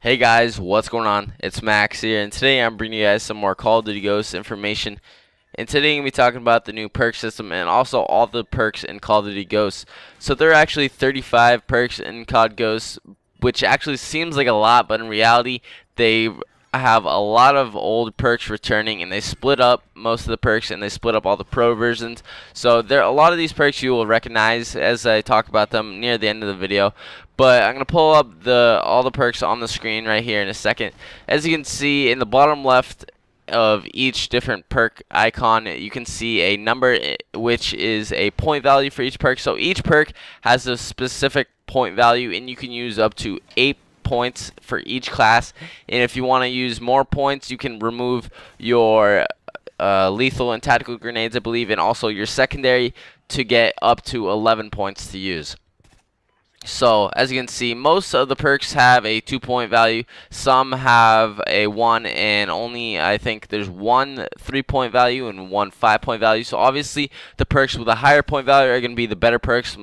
Hey guys, what's going on? It's Max here, and today I'm bringing you guys some more Call of Duty Ghosts information. And today I'm going to be talking about the new perk system and also all the perks in Call of Duty Ghosts. So there are actually 35 perks in COD Ghosts, which actually seems like a lot, but in reality they have a lot of old perks returning, and they split up most of the perks and they split up all the pro versions. So there are a lot of these perks you will recognize as I talk about them near the end of the video. But I'm gonna pull up all the perks on the screen right here in a second. As you can see in the bottom left of each different perk icon, you can see a number which is a point value for each perk. So each perk has a specific point value, and you can use up to 8 points for each class. And if you want to use more points, you can remove your lethal and tactical grenades, I believe, and also your secondary to get up to 11 points to use. So as you can see, most of the perks have a 2-point value. Some have a 1, and only I think there's one 3-point value and one 5-point value. So obviously the perks with a higher point value are going to be the better perks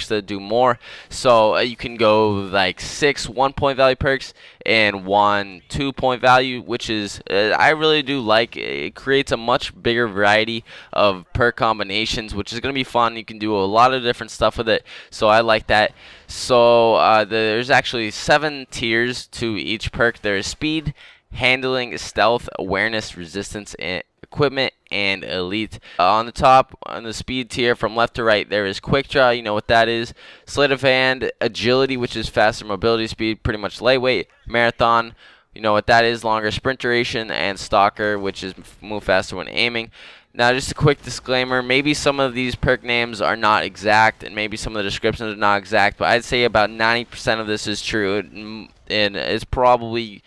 that do more. So you can go like 6 1-point value perks and 1 2-point value, which is I really do like. It creates a much bigger variety of perk combinations, which is going to be fun. You can do a lot of different stuff with it, so I like that. So there's actually 7 tiers to each perk. There is speed, handling, stealth, awareness, resistance, and equipment, and elite. On the top, on the speed tier from left to right, there is quick draw. You know what that is. Sleight of hand, agility, which is faster mobility speed, pretty much lightweight. Marathon, you know what that is, longer sprint duration. And stalker, which is move faster when aiming. Now, just a quick disclaimer, maybe some of these perk names are not exact, and maybe some of the descriptions are not exact, but I'd say about 90% of this is true, and it's probably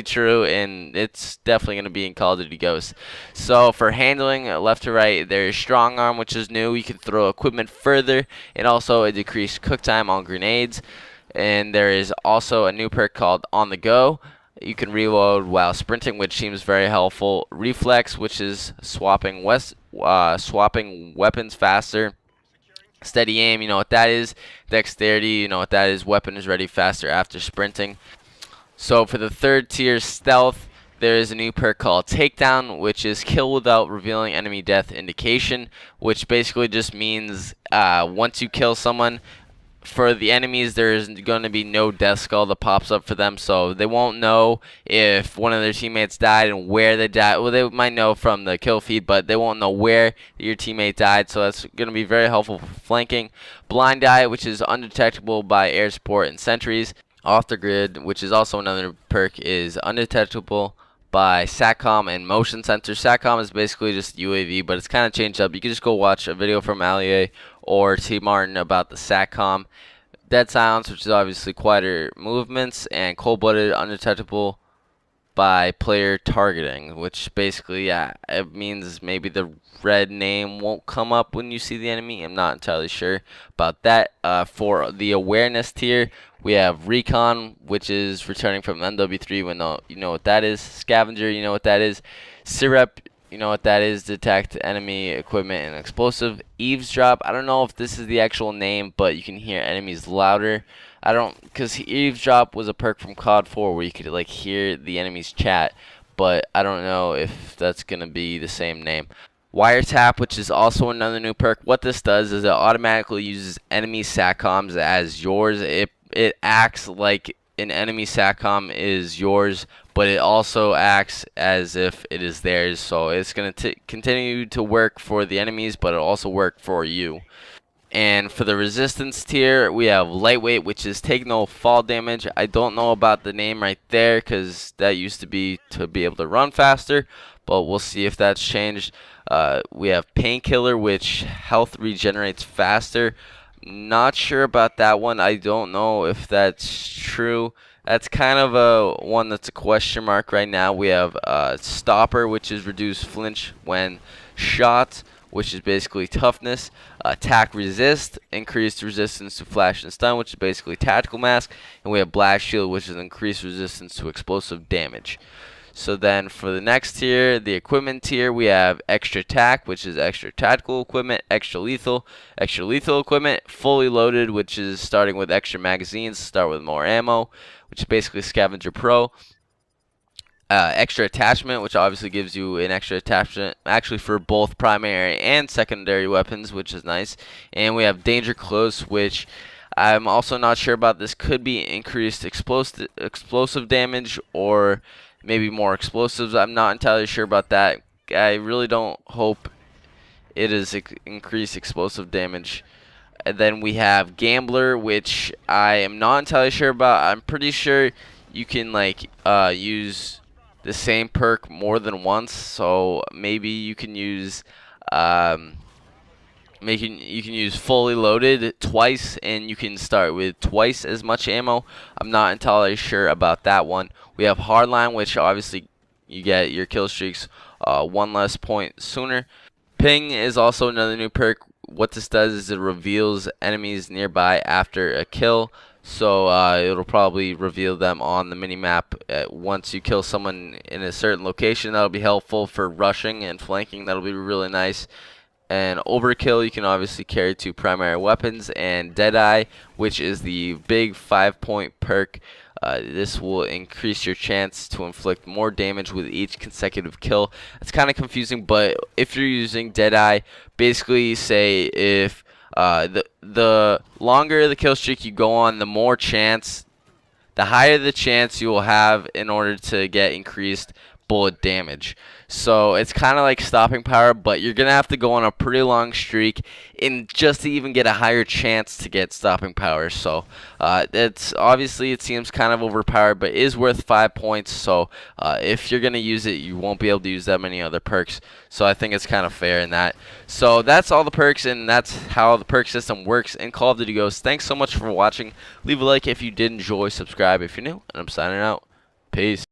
true, and it's definitely going to be in Call of Duty Ghosts. So for handling, left to right, there's strong arm, which is new. You can throw equipment further, and also a decreased cook time on grenades. And there is also a new perk called On the Go. You can reload while sprinting, which seems very helpful. Reflex, which is swapping weapons faster. Steady aim, you know what that is. Dexterity, you know what that is. Weapon is ready faster after sprinting. So for the third tier, stealth, there is a new perk called Takedown, which is kill without revealing enemy death indication, which basically just means once you kill someone, for the enemies, there's going to be no death skull that pops up for them, so they won't know if one of their teammates died and where they died. Well, they might know from the kill feed, but they won't know where your teammate died, so that's going to be very helpful for flanking. Blind Eye, which is undetectable by air support and sentries. Off the Grid, which is also another perk, is undetectable by SATCOM and motion sensor. SATCOM is basically just UAV, but it's kind of changed up. You can just go watch a video from Allier or T. Martin about the SATCOM. Dead Silence, which is obviously quieter movements, and Cold-Blooded, undetectable by player targeting, which basically, yeah, it means maybe the red name won't come up when you see the enemy. I'm not entirely sure about that. For the awareness tier, we have Recon, which is returning from MW3. You know what that is. Scavenger, you know what that is. Syrup, you know what that is. Detect enemy equipment and explosive. Eavesdrop, I don't know if this is the actual name, but you can hear enemies louder. Because Eavesdrop was a perk from COD 4 where you could like hear the enemy's chat, but I don't know if that's gonna be the same name. Wiretap, which is also another new perk. What this does is it automatically uses enemy SATCOMs as yours. It acts like an enemy SATCOM is yours, but it also acts as if it is theirs. So it's going to continue to work for the enemies, but it'll also work for you. And for the resistance tier, we have lightweight, which is take no fall damage. I don't know about the name right there, because that used to be able to run faster, but we'll see if that's changed. We have painkiller, which health regenerates faster. Not sure about that one. I don't know if that's true. That's kind of a one that's a question mark right now. We have stopper, which is reduced flinch when shot, which is basically toughness. Attack resist, increased resistance to flash and stun, which is basically tactical mask. And we have black shield, which is increased resistance to explosive damage. So then for the next tier, the equipment tier, we have extra attack, which is extra tactical equipment, extra lethal equipment, fully loaded, which is starting with extra magazines, start with more ammo, which is basically scavenger pro. Extra attachment, which obviously gives you an extra attachment actually for both primary and secondary weapons, which is nice. And we have danger close, which I'm also not sure about. This could be increased explosive damage or maybe more explosives. I'm not entirely sure about that. I really don't hope it is increased explosive damage. And then we have Gambler, which I am not entirely sure about. I'm pretty sure you can like use the same perk more than once, so maybe you can use fully loaded twice, and you can start with twice as much ammo. I'm not entirely sure about that one. We have Hardline, which obviously you get your kill streaks one less point sooner. Ping is also another new perk. What this does is it reveals enemies nearby after a kill. So it'll probably reveal them on the minimap once you kill someone in a certain location. That'll be helpful for rushing and flanking. That'll be really nice. And overkill, you can obviously carry 2 primary weapons, and Deadeye, which is the big 5-point perk. This will increase your chance to inflict more damage with each consecutive kill. It's kind of confusing, but if you're using Deadeye, basically say if the longer the kill streak you go on, the higher the chance you will have in order to get increased bullet damage. So it's kind of like stopping power, but you're gonna have to go on a pretty long streak in just to even get a higher chance to get stopping power. So it's obviously, it seems kind of overpowered, but is worth 5 points. So if you're gonna use it, you won't be able to use that many other perks. So I think it's kind of fair in that. So that's all the perks, and that's how the perk system works in Call of Duty Ghosts. Thanks so much for watching. Leave a like if you did enjoy, subscribe if you're new, and I'm signing out. Peace.